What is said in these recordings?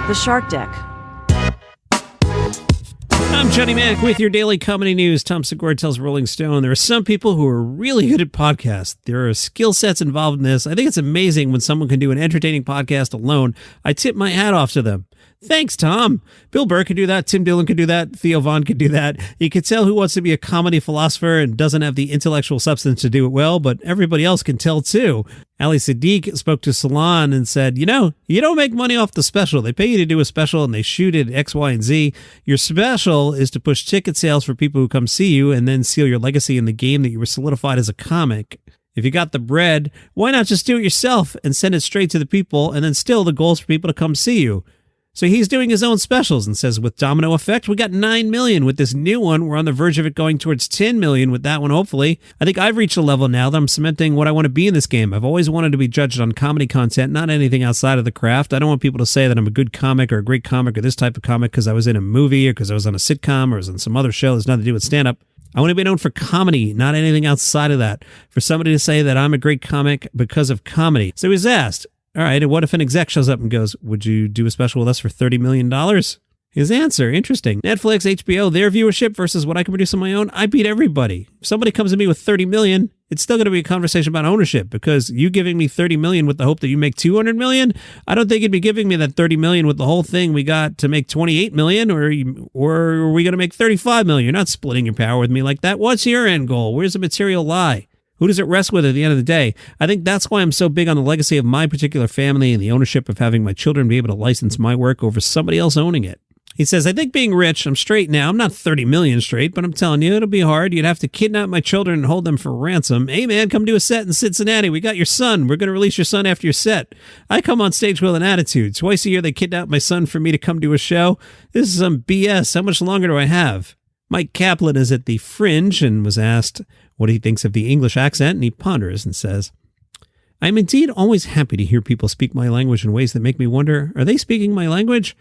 The Shark Deck. I'm Johnny Mac with your daily comedy news. Tom Segura tells Rolling Stone, there are some people who are really good at podcasts. There are skill sets involved in this. I think it's amazing when someone can do an entertaining podcast alone. I tip my hat off to them. Thanks, Tom. Bill Burr could do that. Tim Dillon could do that. Theo Von could do that. You could tell who wants to be a comedy philosopher and doesn't have the intellectual substance to do it well, but everybody else can tell too. Ali Saddiq spoke to Salon and said, you don't make money off the special. They pay you to do a special and they shoot it X, Y, and Z. Your special is to push ticket sales for people who come see you and then seal your legacy in the game that you were solidified as a comic. If you got the bread, why not just do it yourself and send it straight to the people, and then still the goal is for people to come see you. So he's doing his own specials and says, with Domino Effect, we got 9 million. With this new one, we're on the verge of it going towards 10 million with that one, hopefully. I think I've reached a level now that I'm cementing what I want to be in this game. I've always wanted to be judged on comedy content, not anything outside of the craft. I don't want people to say that I'm a good comic or a great comic or this type of comic because I was in a movie or because I was on a sitcom or was on some other show that's nothing to do with stand-up. I want to be known for comedy, not anything outside of that. For somebody to say that I'm a great comic because of comedy. So he was asked, all right, and what if an exec shows up and goes, would you do a special with us for $30 million? His answer, interesting. Netflix, HBO, their viewership versus what I can produce on my own, I beat everybody. If somebody comes to me with $30 million, it's still going to be a conversation about ownership because you giving me $30 million with the hope that you make $200 million, I don't think you'd be giving me that $30 million with the whole thing we got to make $28 million, or are we going to make $35 million? You're not splitting your power with me like that. What's your end goal? Where's the material lie? Who does it rest with at the end of the day? I think that's why I'm so big on the legacy of my particular family and the ownership of having my children be able to license my work over somebody else owning it. He says, I think being rich, I'm straight now. I'm not 30 million straight, but I'm telling you, it'll be hard. You'd have to kidnap my children and hold them for ransom. Hey, man, come do a set in Cincinnati. We got your son. We're going to release your son after your set. I come on stage with an attitude. Twice a year, they kidnap my son for me to come do a show. This is some BS. How much longer do I have? Myq Kaplan is at the Fringe and was asked what he thinks of the English accent, and he ponders and says, I am indeed always happy to hear people speak my language in ways that make me wonder, are they speaking my language?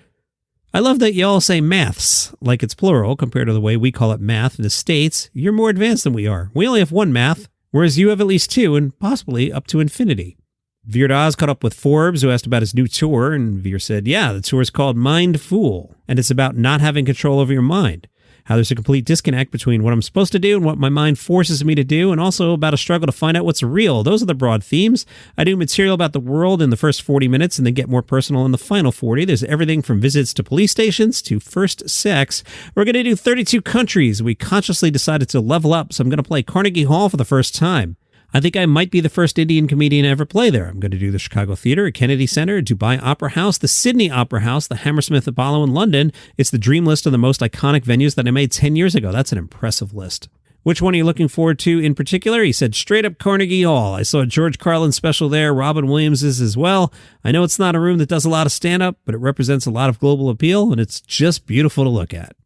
I love that you all say maths, like it's plural compared to the way we call it math in the States. You're more advanced than we are. We only have one math, whereas you have at least two, and possibly up to infinity. Veer Daz caught up with Forbes, who asked about his new tour, and Veer said, yeah, the tour is called Mind Fool, and it's about not having control over your mind. How there's a complete disconnect between what I'm supposed to do and what my mind forces me to do, and also about a struggle to find out what's real. Those are the broad themes. I do material about the world in the first 40 minutes and then get more personal in the final 40. There's everything from visits to police stations to first sex. We're going to do 32 countries. We consciously decided to level up, so I'm going to play Carnegie Hall for the first time. I think I might be the first Indian comedian to ever play there. I'm going to do the Chicago Theater, Kennedy Center, Dubai Opera House, the Sydney Opera House, the Hammersmith Apollo in London. It's the dream list of the most iconic venues that I made 10 years ago. That's an impressive list. Which one are you looking forward to in particular? He said, straight up Carnegie Hall. I saw a George Carlin special there, Robin Williams's as well. I know it's not a room that does a lot of stand-up, but it represents a lot of global appeal, and it's just beautiful to look at.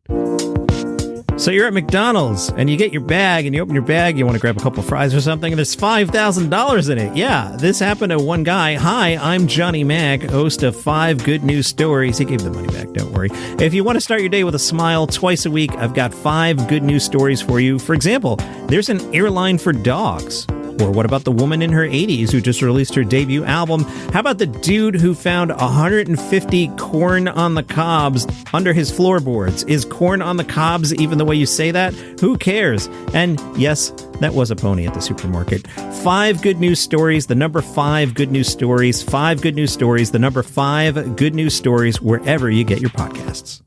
So you're at McDonald's and you get your bag and you open your bag, you want to grab a couple of fries or something, and there's $5,000 in it. Yeah, this happened to one guy. Hi, I'm Johnny Mac, host of 5 Good News Stories. He gave the money back, don't worry. If you want to start your day with a smile twice a week, I've got 5 good news stories for you. For example, there's an airline for dogs. Or what about the woman in her 80s who just released her debut album? How about the dude who found 150 corn on the cobs under his floorboards? Is corn on the cobs even the way you say that? Who cares? And yes, that was a pony at the supermarket. 5 good news stories, the number 5 good news stories, 5 good news stories, the number 5 good news stories, wherever you get your podcasts.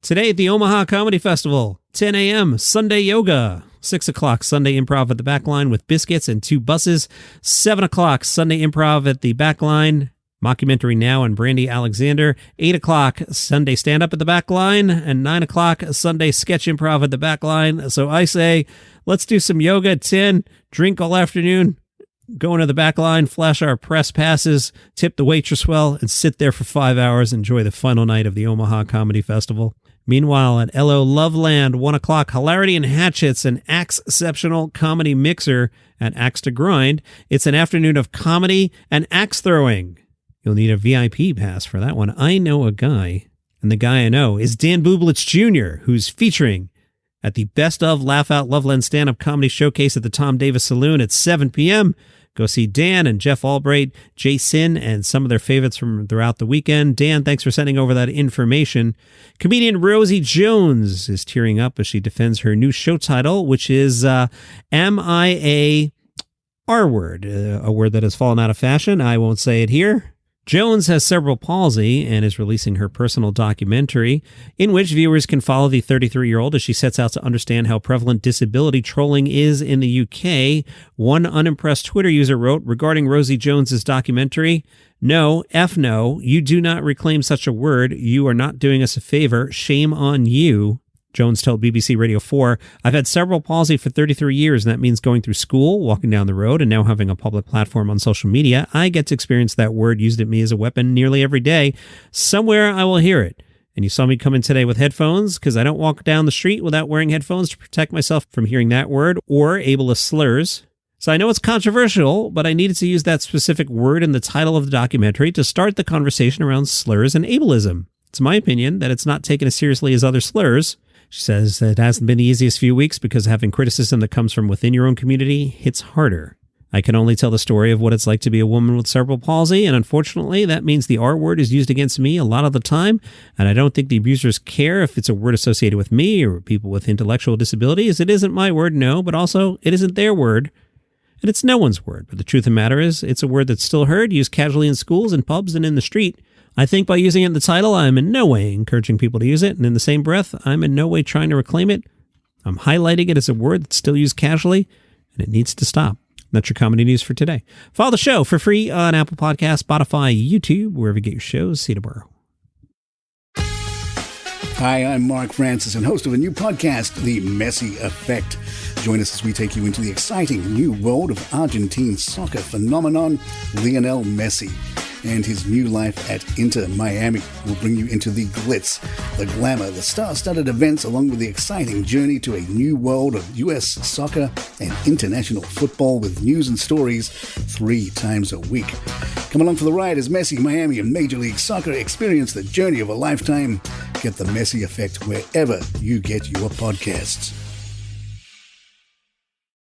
Today at the Omaha Comedy Festival, 10 a.m., Sunday Yoga. 6 o'clock, Sunday Improv at the Backline with biscuits and 2 buses. 7 o'clock, Sunday Improv at the Backline. Mockumentary Now and Brandy Alexander. 8 o'clock, Sunday Stand-Up at the Backline. And 9 o'clock, Sunday Sketch Improv at the Backline. So I say, let's do some yoga at 10, drink all afternoon, go into the Backline, flash our press passes, tip the waitress well, and sit there for 5 hours, enjoy the final night of the Omaha Comedy Festival. Meanwhile, at LO Loveland, 1 o'clock, Hilarity and Hatchets, an Axe-ceptional comedy mixer at Axe to Grind. It's an afternoon of comedy and axe throwing. You'll need a VIP pass for that one. I know a guy, and the guy I know is Dan Bublitz Jr., who's featuring at the Best of Laugh Out Loveland Stand-Up Comedy Showcase at the Tom Davis Saloon at 7 p.m. Go see Dan and Jeff Albright, Jason, and some of their favorites from throughout the weekend. Dan, thanks for sending over that information. Comedian Rosie Jones is tearing up as she defends her new show title, which is Am I a R-word? A word that has fallen out of fashion. I won't say it here. Jones has cerebral palsy and is releasing her personal documentary in which viewers can follow the 33-year-old as she sets out to understand how prevalent disability trolling is in the UK. One unimpressed Twitter user wrote regarding Rosie Jones's documentary, "No, F no, you do not reclaim such a word. You are not doing us a favor. Shame on you." Jones told BBC Radio 4, "I've had cerebral palsy for 33 years, and that means going through school, walking down the road, and now having a public platform on social media. I get to experience that word used at me as a weapon nearly every day. Somewhere I will hear it. And you saw me come in today with headphones because I don't walk down the street without wearing headphones to protect myself from hearing that word or ableist slurs. So I know it's controversial, but I needed to use that specific word in the title of the documentary to start the conversation around slurs and ableism. It's my opinion that it's not taken as seriously as other slurs." She says it hasn't been the easiest few weeks because having criticism that comes from within your own community hits harder. "I can only tell the story of what it's like to be a woman with cerebral palsy, and unfortunately, that means the R word is used against me a lot of the time, and I don't think the abusers care if it's a word associated with me or people with intellectual disabilities. It isn't my word, no, but also it isn't their word. And it's no one's word, but the truth of the matter is, it's a word that's still heard, used casually in schools and pubs and in the street. I think by using it in the title, I'm in no way encouraging people to use it, and in the same breath, I'm in no way trying to reclaim it. I'm highlighting it as a word that's still used casually, and it needs to stop." That's your comedy news for today. Follow the show for free on Apple Podcasts, Spotify, YouTube, wherever you get your shows. See you tomorrow. Hi, I'm Mark Francis and host of a new podcast, The Messi Effect. Join us as we take you into the exciting new world of Argentine soccer phenomenon, Lionel Messi. And his new life at Inter Miami will bring you into the glitz, the glamour, the star-studded events, along with the exciting journey to a new world of U.S. soccer and international football with news and stories 3 times a week. Come along for the ride as Messi, Miami, and Major League Soccer experience the journey of a lifetime. Get the Messi Effect wherever you get your podcasts.